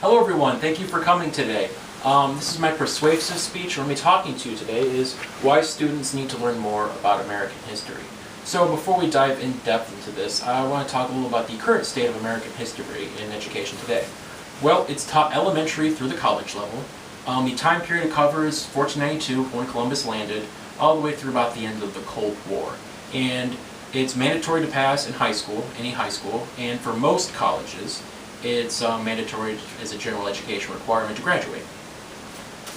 Hello everyone, thank you for coming today. This is my persuasive speech. What I'm talking to you today is why students need to learn more about American history. So before we dive in depth into this, I want to talk a little about the current state of American history in education today. Well, it's taught elementary through the college level. The time period it covers 1492, when Columbus landed, all the way through about the end of the Cold War. And it's mandatory to pass in high school, any high school, and for most colleges, it's mandatory as a general education requirement to graduate.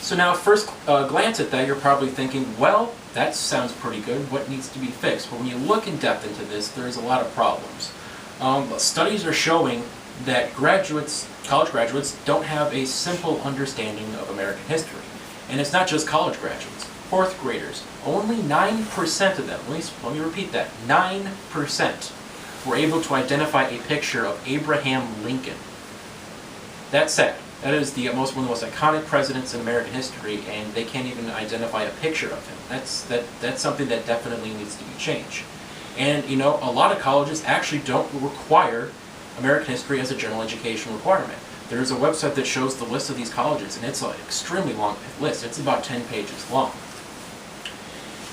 So now, first glance at that, you're probably thinking, well, that sounds pretty good. What needs to be fixed? But when you look in depth into this, there's a lot of problems. Studies are showing that college graduates, don't have a simple understanding of American history. And it's not just college graduates. Fourth graders, only 9% of them, let me repeat that, 9% were able to identify a picture of Abraham Lincoln. That's sad. That is one of the most iconic presidents in American history, and they can't even identify a picture of him. That's something that definitely needs to be changed. And a lot of colleges actually don't require American history as a general education requirement. There's a website that shows the list of these colleges, and it's an extremely long list. It's about 10 pages long.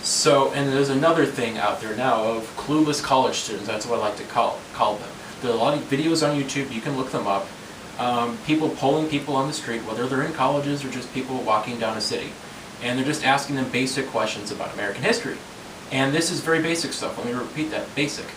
So, and there's another thing out there now of clueless college students. That's what I like to call them. There are a lot of videos on YouTube. You can look them up. People polling people on the street, whether they're in colleges or just people walking down a city. And they're just asking them basic questions about American history. And this is very basic stuff. Let me repeat that. Basic.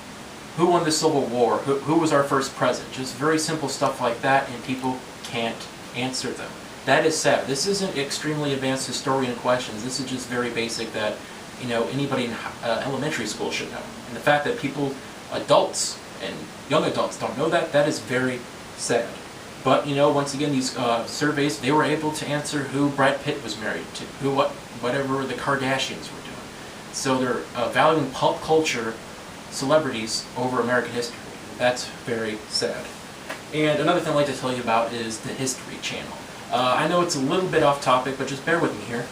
Who won the Civil War? Who was our first president? Just very simple stuff like that, and people can't answer them. That is sad. This isn't extremely advanced historian questions. This is just very basic that anybody in elementary school should know. And the fact that adults and young adults don't know that is very sad. But once again, these surveys, they were able to answer who Brad Pitt was married to, whatever the Kardashians were doing. So they're valuing pulp culture celebrities over American history. That's very sad. And another thing I'd like to tell you about is the History Channel. I know it's a little bit off topic, but just bear with me here.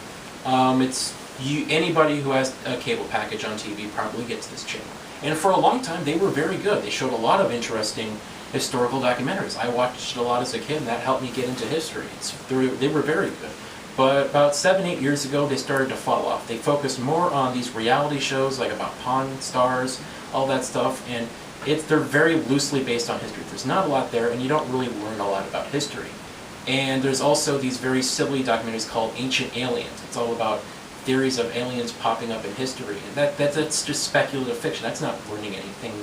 Anybody who has a cable package on TV probably gets this channel. And for a long time, they were very good. They showed a lot of interesting historical documentaries. I watched a lot as a kid, and that helped me get into history. They were very good. But about 7-8 years ago, they started to fall off. They focused more on these reality shows, like about Pawn Stars, all that stuff, and they're very loosely based on history. There's not a lot there, and you don't really learn a lot about history. And there's also these very silly documentaries called Ancient Aliens. It's all about theories of aliens popping up in history, and that's just speculative fiction. That's not learning anything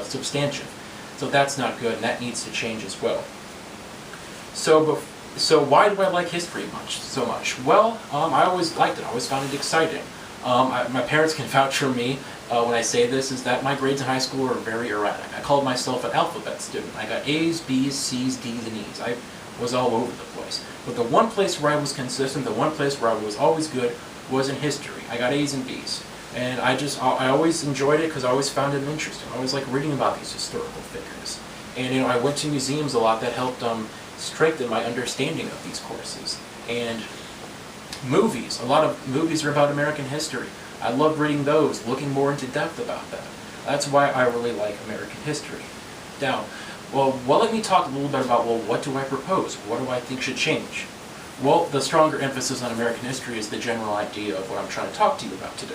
substantive. So that's not good, and that needs to change as well. So why do I like history so much? Well, I always liked it. I always found it exciting. My parents can vouch for me when I say this, is that my grades in high school were very erratic. I called myself an alphabet student. I got A's, B's, C's, D's, and E's. I was all over the place. But the one place where I was consistent, the one place where I was always good, was in history. I got A's and B's. And I always enjoyed it because I always found it interesting. I always liked reading about these historical figures. And I went to museums a lot that helped strengthen my understanding of these courses. And movies, a lot of movies are about American history. I love reading those, looking more into depth about that. That's why I really like American history. Now, let me talk a little bit about, what do I propose? What do I think should change? Well, the stronger emphasis on American history is the general idea of what I'm trying to talk to you about today.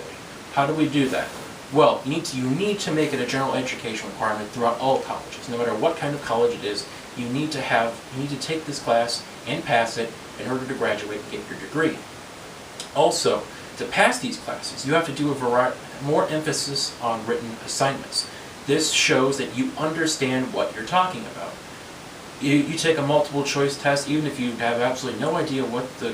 How do we do that? Well, you need to make it a general education requirement throughout all colleges. No matter what kind of college it is, you need to take this class and pass it in order to graduate and get your degree. Also, to pass these classes, you have to do more emphasis on written assignments. This shows that you understand what you're talking about. You take a multiple choice test, even if you have absolutely no idea what the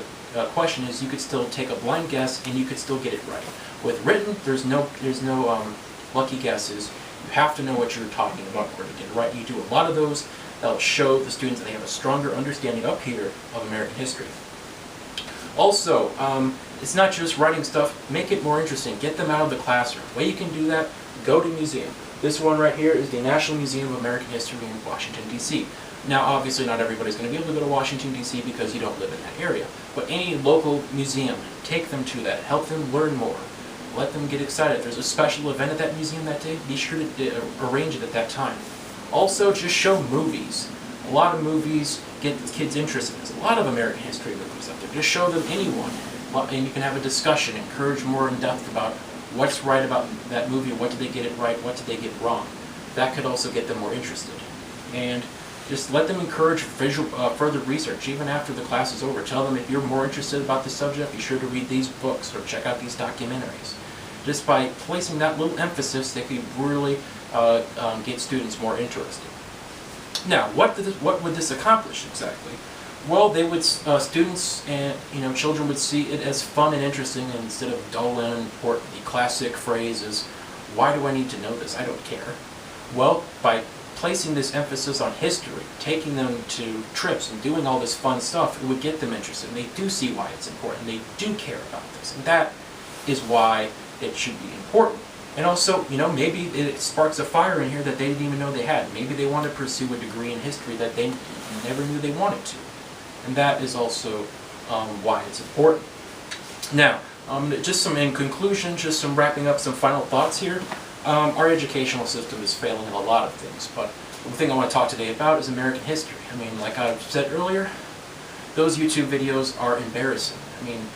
question is, you could still take a blind guess and you could still get it right. With written, there's no lucky guesses. You have to know what you're talking about in order to get it right. You do a lot of those. That'll show the students that they have a stronger understanding up here of American history. Also, it's not just writing stuff. Make it more interesting. Get them out of the classroom. The way you can do that, go to a museum. This one right here is the National Museum of American History in Washington, D.C. Now, obviously, not everybody's going to be able to go to Washington, D.C. because you don't live in that area. But any local museum, take them to that. Help them learn more. Let them get excited. If there's a special event at that museum that day, be sure to arrange it at that time. Also, just show movies. A lot of movies get kids interested. There's a lot of American history movies out there. Just show them anyone, and you can have a discussion, encourage more in depth about what's right about that movie, what did they get it right, what did they get wrong. That could also get them more interested. And just let them encourage further research, even after the class is over. Tell them if you're more interested about the subject, be sure to read these books or check out these documentaries. Just by placing that little emphasis, they could really get students more interested. Now, what would this accomplish exactly? Well, they would students and children would see it as fun and interesting instead of dull and unimportant. The classic phrase is, "Why do I need to know this? I don't care." Well, by placing this emphasis on history, taking them to trips and doing all this fun stuff, it would get them interested. And they do see why it's important. They do care about this, and that is why it should be important. And also, maybe it sparks a fire in here that they didn't even know they had. Maybe they want to pursue a degree in history that they never knew they wanted to. And that is also why it's important. Now, in conclusion, just some wrapping up some final thoughts here. Our educational system is failing in a lot of things, but the thing I want to talk today about is American history. I mean, like I said earlier, those YouTube videos are embarrassing. I mean,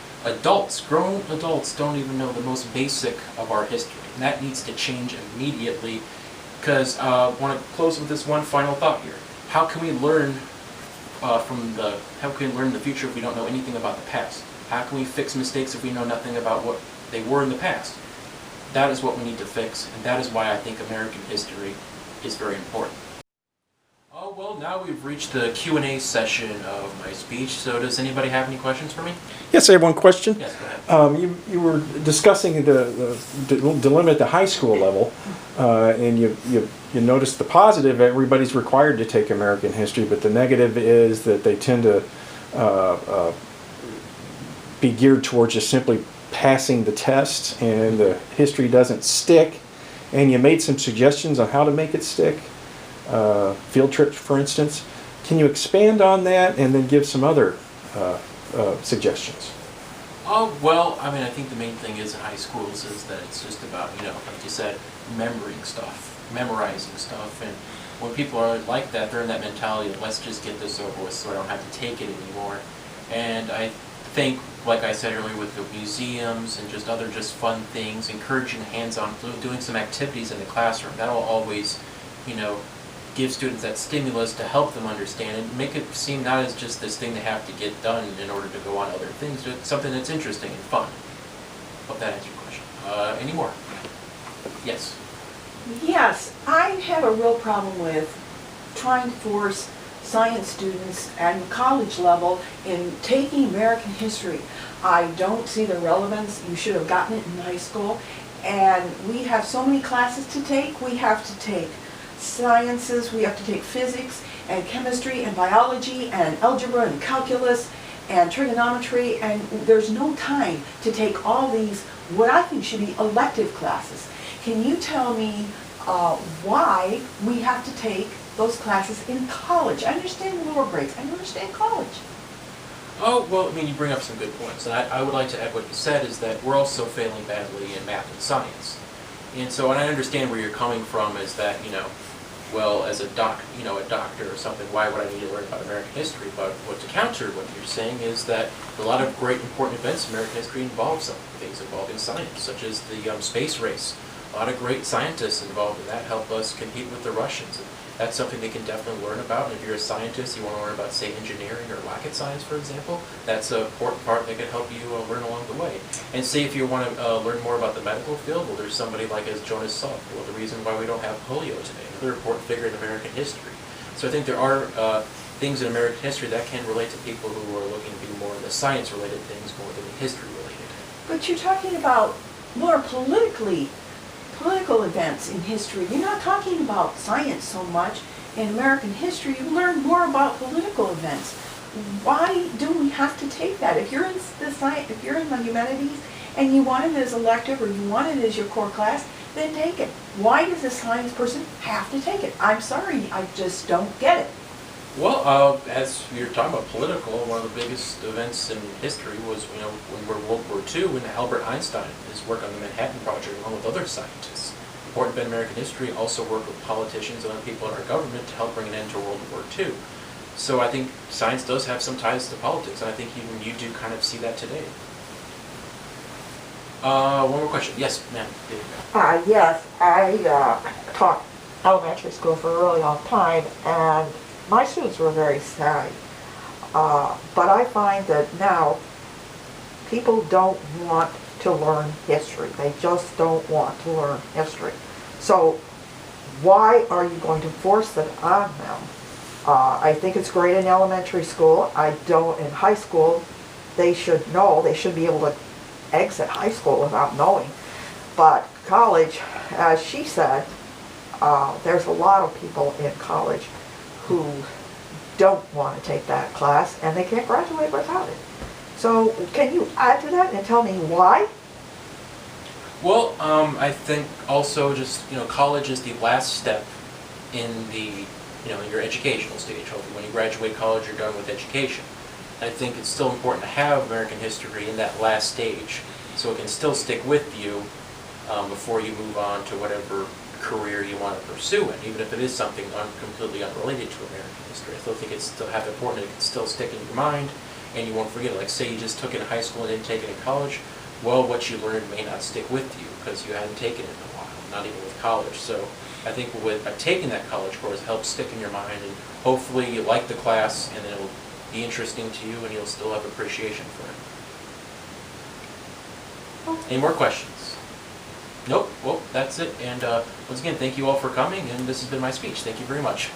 grown adults don't even know the most basic of our history. And that needs to change immediately, because I want to close with this one final thought here. How can we learn in the future if we don't know anything about the past? How can we fix mistakes if we know nothing about what they were in the past? That is what we need to fix, and that is why I think American history is very important. Oh, well, now we've reached the Q&A session of my speech, so does anybody have any questions for me? Yes, I have one question. Yes, go ahead. You were discussing the dilemma at the high school level, and you noticed the positive, everybody's required to take American history, but the negative is that they tend to be geared towards just simply passing the test, and the history doesn't stick. And you made some suggestions on how to make it stick. Field trips, for instance. Can you expand on that and then give some other suggestions? Oh, well, I mean, I think the main thing is in high schools is that it's just about, like you said, memorizing stuff. And when people are like that, they're in that mentality of let's just get this over with so I don't have to take it anymore. And I think, like I said earlier, with the museums and just other fun things, encouraging hands-on, doing some activities in the classroom, that'll always, give students that stimulus to help them understand and make it seem not as just this thing they have to get done in order to go on to other things, but something that's interesting and fun. Hope that answers your question. Any more? Yes. Yes, I have a real problem with trying to force science students at college level in taking American history. I don't see the relevance. You should have gotten it in high school. And we have so many classes to take. We have to take sciences, we have to take physics and chemistry and biology and algebra and calculus and trigonometry, and there's no time to take all these, what I think should be elective classes. Can you tell me why we have to take those classes in college? I understand lower grades, I understand college. Oh, well, I mean, you bring up some good points. And I would like to add what you said is that we're also failing badly in math and science. And so, and I understand where you're coming from is that, well, as a doctor or something, why would I need to learn about American history? But what to counter what you're saying is that a lot of great important events in American history involve some things involving science, such as the space race. A lot of great scientists involved in that help us compete with the Russians. And that's something they can definitely learn about. And if you're a scientist, you want to learn about, say, engineering or rocket science, for example, that's an important part that can help you learn along the way. And say if you want to learn more about the medical field, well, there's somebody like as Jonas Salk, well, the reason why we don't have polio today, another important figure in American history. So I think there are things in American history that can relate to people who are looking to do more of the science-related things more than the history-related. But you're talking about more political events in history. You're not talking about science so much. In American history, you learn more about political events. Why do we have to take that? If you're in the science, if you're in the humanities and you want it as elective or you want it as your core class, then take it. Why does a science person have to take it? I'm sorry, I just don't get it. Well, as you're talking about political, one of the biggest events in history was, when we're World War II, when Albert Einstein, his work on the Manhattan Project, along with other scientists. Important in American history, also worked with politicians and other people in our government to help bring an end to World War II. So I think science does have some ties to politics, and I think even you do kind of see that today. One more question. Yes, ma'am. There you go. Yes, I taught elementary school for a really long time, and my students were very savvy. But I find that now people don't want to learn history. They just don't want to learn history. So why are you going to force it on them? I think it's great in elementary school. I don't in high school. They should know. They should be able to exit high school without knowing. But college, as she said, there's a lot of people in college who don't want to take that class and they can't graduate without it. So can you add to that and tell me why? Well, I think also just, college is the last step in the, in your educational stage. Hopefully when you graduate college, you're done with education. I think it's still important to have American history in that last stage so it can still stick with you before you move on to whatever career you want to pursue it, even if it is something completely unrelated to American history. I still think it's still have important, it can still stick in your mind and you won't forget it. Like say you just took it in high school and didn't take it in college, well, what you learned may not stick with you because you hadn't taken it in a while, not even with college. So I think with taking that college course helps stick in your mind, and hopefully you like the class and it'll be interesting to you and you'll still have appreciation for it. Any more questions? Nope. Well, that's it. And once again, thank you all for coming, and this has been my speech. Thank you very much.